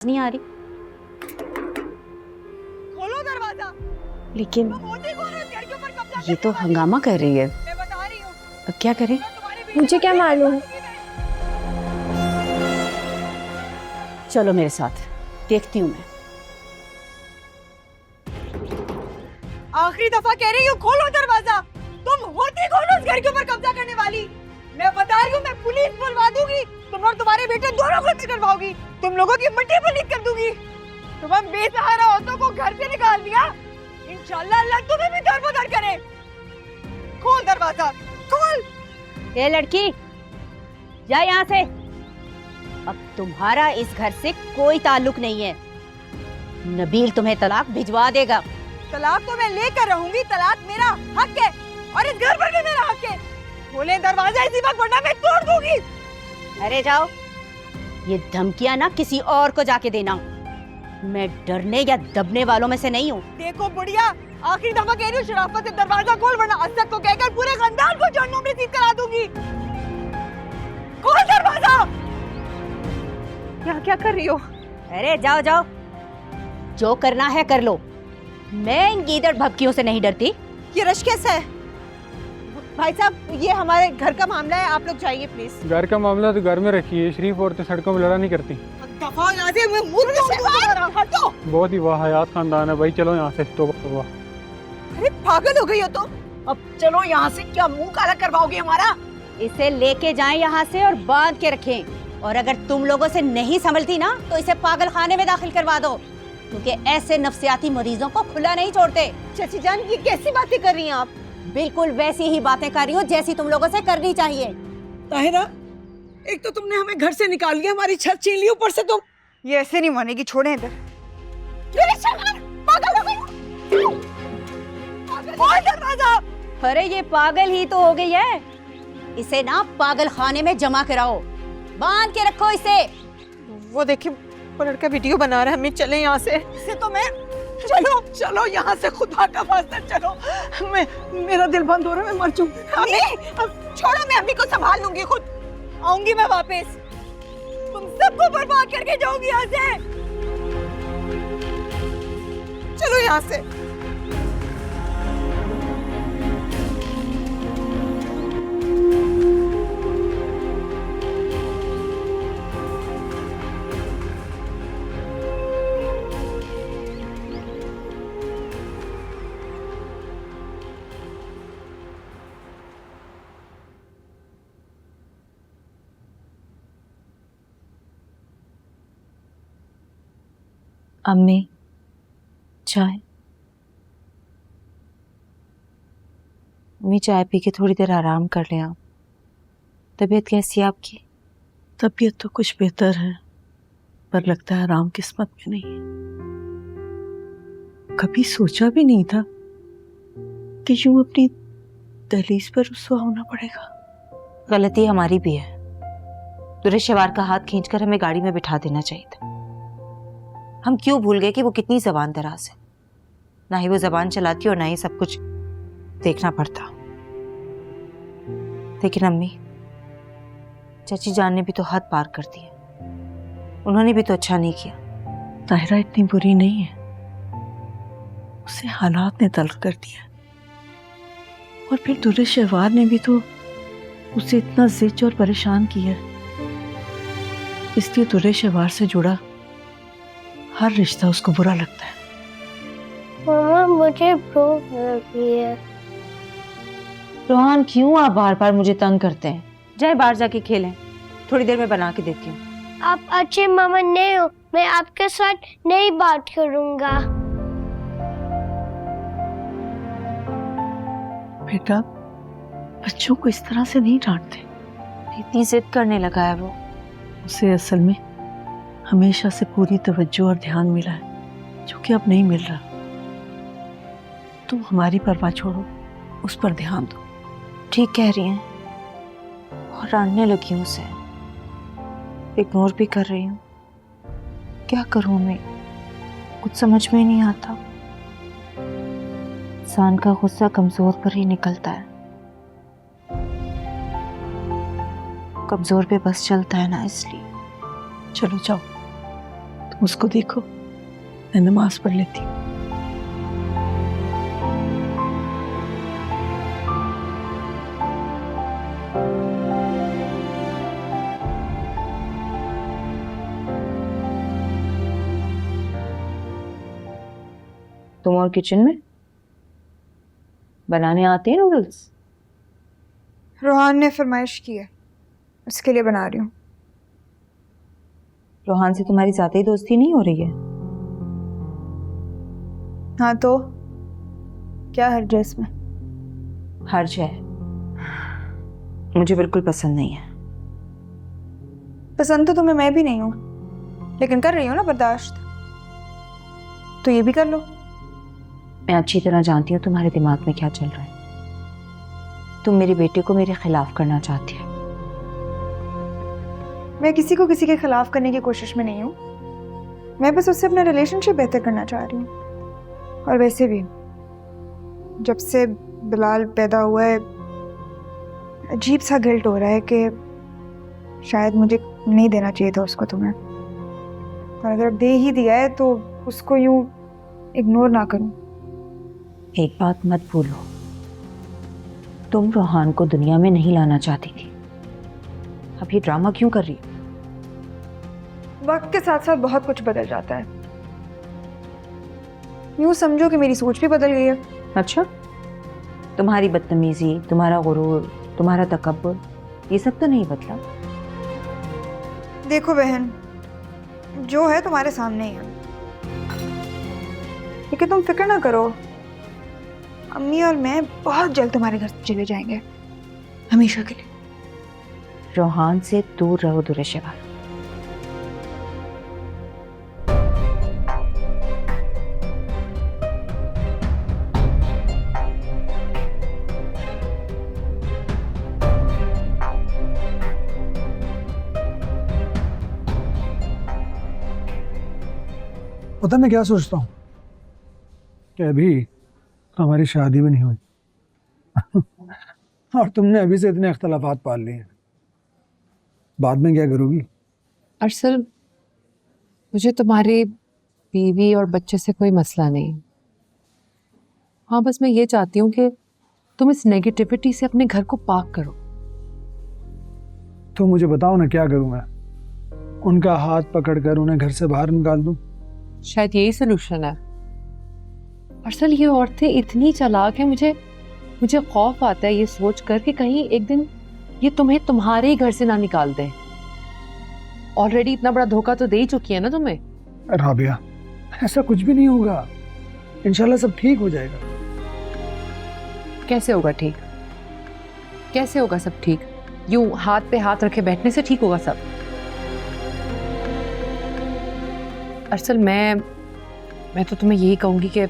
नहीं आ रही। खोलो दरवाजा। लेकिन तुम होती कौन हो? घर के ऊपर कब्जा ये तो करने वाली? हंगामा कर रही है। मैं बता रही हूँ, अब क्या करें? मैं तुम्हारे बीच मुझे में क्या मालूम? चलो मेरे साथ, देखती हूँ मैं। आखिरी दफा कह रही हूँ, खोलो दरवाजा। तुम होती कौन हो उस घर के ऊपर कब्जा करने वाली? मैं बता रही हूँ, मैं पुलिस बुलवा दूंगी। तुम और तुम्हारे बेटे दोनों को करवाओगी। तुम लोगों की मिट्टी पलीत कर दूंगी। तुम हम बेसहारा औरतों को घर से निकाल दिया। इंशाल्लाह अल्लाह तुम्हें भी दरबदर करे। खोल दरवाजा, खोल। ये लड़की, जा यहाँ से। अब तुम्हारा इस घर से कोई ताल्लुक नहीं है। नबील तुम्हें तलाक भिजवा देगा। तलाक तो मैं लेकर रहूंगी, तलाक मेरा हक है और इस घर पर भी मेरा हक है। खोले दरवाजा इसी वक्त, वरना मैं तोड़ दूंगी। अरे जाओ, ये धमकियां ना किसी और को जाके देना। मैं डरने या दबने वालों में से नहीं हूँ। देखो बुढ़िया, आखिरी दफा कह रही हूँ, शराफत से दरवाजा खोल, वरना असद को कहकर पूरे खानदान को जहन्नुम में सीध करा दूंगी। खोल दरवाजा। यहाँ क्या कर रही हो? अरे जाओ जाओ, जो करना है कर लो। मैं इन गीदड़ भभकियों से नहीं डरती। ये रश कैसा है? भाई साहब, ये हमारे घर का मामला है, आप लोग जाइए प्लीज। घर का मामला तो घर में रखिए, शरीफ औरतें सड़कों में लड़ा नहीं करती। दफा यहाँ से, मैं मुंह तोड़ दूंगा। हटो। बहुत ही वाहयात खानदान है भाई, चलो यहाँ से। तौबा। अरे पागल हो गई हो तुम? अब चलो यहाँ से, क्या मुंह काला करवाओगे हमारा? इसे लेके जाएं यहाँ से और बांध के रखें। और अगर तुम लोगों से नहीं संभलती ना, तो इसे पागल खाने में दाखिल करवा दो, क्योंकि ऐसे नफ्सियाती मरीजों को खुला नहीं छोड़ते। चाची जान, ये कैसी बातें कर रही हैं आप? बिल्कुल वैसी ही बातें कर रही हो जैसी तुम लोगों से करनी चाहिए। ताहिरा, एक तो तुमने हमें घर से निकाल लिया, हमारी छत छीन ली, ऊपर से तुम। ये ऐसे नहीं मानेगी, छोड़े इधर। पागल हो गई हो? खोल दरवाजा। अरे ये पागल ही तो हो गई है। इसे ना पागल खाने में जमा कराओ, बांध के रखो इसे। वो देखिए, वो लड़का वीडियो बना रहा है, हमें चले यहाँ से। इसे तो मैं, चलो चलो यहाँ से, खुदा का वास्ता चलो। मेरा दिल बंद हो रहा है, मैं मर जाऊंगी। अम्मी, अब छोड़ो, मैं अम्मी को संभाल लूंगी खुद। आऊंगी मैं वापस, तुम सबको बर्बाद करके जाऊंगी यहाँ से। चलो यहाँ से। अम्मी, चाय। अम्मी, चाय पी के थोड़ी देर आराम कर लें आप। तबीयत कैसी है आपकी? तबीयत तो कुछ बेहतर है, पर लगता है आराम किस्मत में नहीं है। कभी सोचा भी नहीं था कि यूं अपनी दहलीज पर रुसवा होना पड़ेगा। गलती हमारी भी है। दुरेशवार का हाथ खींचकर हमें गाड़ी में बिठा देना चाहिए था। हम क्यों भूल गए कि वो कितनी जबान दराज है। ना ही वो जबान चलाती और ना ही सब कुछ देखना पड़ता। लेकिन अम्मी, चाची जान ने भी तो हद पार कर दी है। उन्होंने भी तो अच्छा नहीं किया। ताहिरा इतनी बुरी नहीं है, उसे हालात ने तल्ख कर दिया। और फिर दुरेशवार ने भी तो उसे इतना जिद और परेशान किया, इसलिए दुरेशवार से जुड़ा हर रिश्ता उसको बुरा लगता है। मामा, मुझे भूख लगी है। रोहान, क्यों आप बार बार मुझे तंग करते हैं? जाए बाहर जाके खेलें, थोड़ी देर में बना के देती हूँ। आप अच्छे मामा नहीं हो, मैं आपके साथ नहीं बात करूंगा। बेटा, बच्चों को इस तरह से नहीं डांटते। इतनी जिद करने लगा है वो। उसे असल में हमेशा से पूरी तवज्जो और ध्यान मिला है, जो कि अब नहीं मिल रहा। तुम हमारी परवाह छोड़ो, उस पर ध्यान दो। ठीक कह रही हैं, और डांटने लगी हूँ उसे, इग्नोर भी कर रही हूँ। क्या करूँ मैं, कुछ समझ में नहीं आता। इंसान का गुस्सा कमजोर पर ही निकलता है। कमजोर पे बस चलता है ना, इसलिए। चलो जाओ, उसको देखो, मैं नमाज पढ़ लेती हूँ। तुम और किचन में बनाने आते हैं नूडल्स? रोहान ने फरमाइश की है, उसके लिए बना रही हूँ। रोहान से तुम्हारी ज्यादा ही दोस्ती नहीं हो रही है? हाँ तो क्या हर्ज है इसमें? हर्ज है, मुझे बिल्कुल पसंद नहीं है। पसंद तो तुम्हें मैं भी नहीं हूँ, लेकिन कर रही हूँ ना बर्दाश्त, तो ये भी कर लो। मैं अच्छी तरह जानती हूँ तुम्हारे दिमाग में क्या चल रहा है। तुम मेरे बेटे को मेरे खिलाफ करना चाहती है। मैं किसी को किसी के खिलाफ करने की कोशिश में नहीं हूँ, मैं बस उससे अपना रिलेशनशिप बेहतर करना चाह रही हूँ। और वैसे भी जब से बिलाल पैदा हुआ है अजीब सा गिल्ट हो रहा है कि शायद मुझे नहीं देना चाहिए था उसको तुम्हें, और अगर दे ही दिया है तो उसको यूं इग्नोर ना करूं। एक बात मत भूलो, तुम रोहान को दुनिया में नहीं लाना चाहती थी, अब ये ड्रामा क्यों कर रही हो? वक्त के साथ साथ बहुत कुछ बदल जाता है, यूं समझो कि मेरी सोच भी बदल गई है। अच्छा, तुम्हारी बदतमीजी, तुम्हारा गुरूर, तुम्हारा तकब्बुर, ये सब तो नहीं बदला? देखो बहन, जो है तुम्हारे सामने ही है, लेकिन तुम फिक्र ना करो, अम्मी और मैं बहुत जल्द तुम्हारे घर से चले जाएंगे, हमेशा के लिए। रोहान से दूर रहो दुरेशेवार। पता मैं क्या सोचता हूँ कि अभी तो हमारी शादी भी नहीं हुई और तुमने अभी से इतने अख्तलाफात पाल लिए हैं, बाद में क्या करोगी? अरसल, मुझे तुम्हारी बीवी और बच्चे से कोई मसला नहीं। हाँ, बस मैं ये चाहती हूँ कि तुम इस नेगेटिविटी से अपने घर को पाक करो। तो मुझे बताओ ना, क्या करूँ मैं? उनका हाथ पकड़कर उन्हें घर से बाहर निकाल दूँ? शायद यही सोल्यूशन है। अरसल, ये औरतें इतनी चालाक हैं, मुझे खौफ आता है ये सोच कर कि कहीं एक दिन ये तुम्हें तुम्हारे ही घर से ना निकाल दें। ऑलरेडी इतना बड़ा धोखा तो दे ही चुकी है ना तुम्हें। राबिया, ऐसा कुछ भी नहीं होगा, इंशाल्लाह सब ठीक हो जाएगा। कैसे होगा ठीक? कैसे होगा सब ठीक? यूं हाथ पे हाथ रखे बैठने से ठीक होगा सब? अरसल, मैं तो तुम्हें यही कहूंगी कि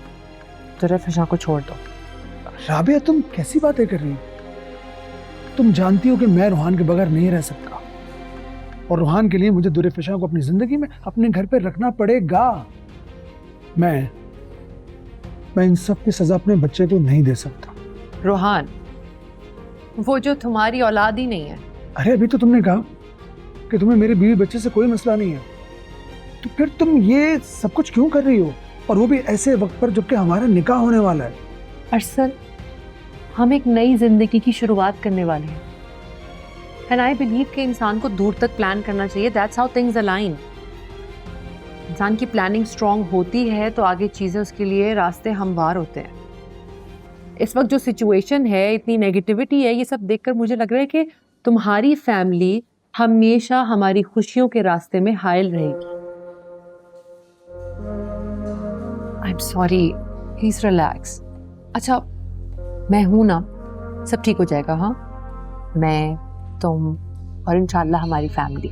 दुर्रफिशा को छोड़ दो। राबिया, तुम कैसी बातें कर रही हो? तुम जानती हो कि मैं रूहान के बगैर नहीं रह सकता, और रूहान के लिए मुझे दुर्रफिशा को अपनी जिंदगी में, अपने घर पे रखना पड़ेगा। मैं इन सब की सजा अपने बच्चे को नहीं दे सकता। रोहान, वो जो तुम्हारी औलाद ही नहीं है। अरे अभी तो तुमने कहा कि तुम्हें मेरे बीवी बच्चे से कोई मसला नहीं है, तो फिर तुम ये सब कुछ क्यों कर रही हो, और वो भी ऐसे वक्त पर जबकि हमारा निकाह होने वाला है? अरसल, हम एक नई जिंदगी की शुरुआत करने वाले हैं, एंड आई बिलीव कि इंसान को दूर तक प्लान करना चाहिए। That's how things align. इंसान की प्लानिंग स्ट्रांग होती है तो आगे चीजें उसके लिए रास्ते हमवार होते हैं। इस वक्त जो सिचुएशन है, इतनी नेगेटिविटी है, ये सब देखकर मुझे लग रहा है कि तुम्हारी फैमिली हमेशा हमारी खुशियों के रास्ते में हायल रहेगी। I am sorry, please relax. अच्छा, मैं हूं ना, सब ठीक हो जाएगा। हाँ, मैं, तुम और इंशाल्लाह हमारी फैमिली।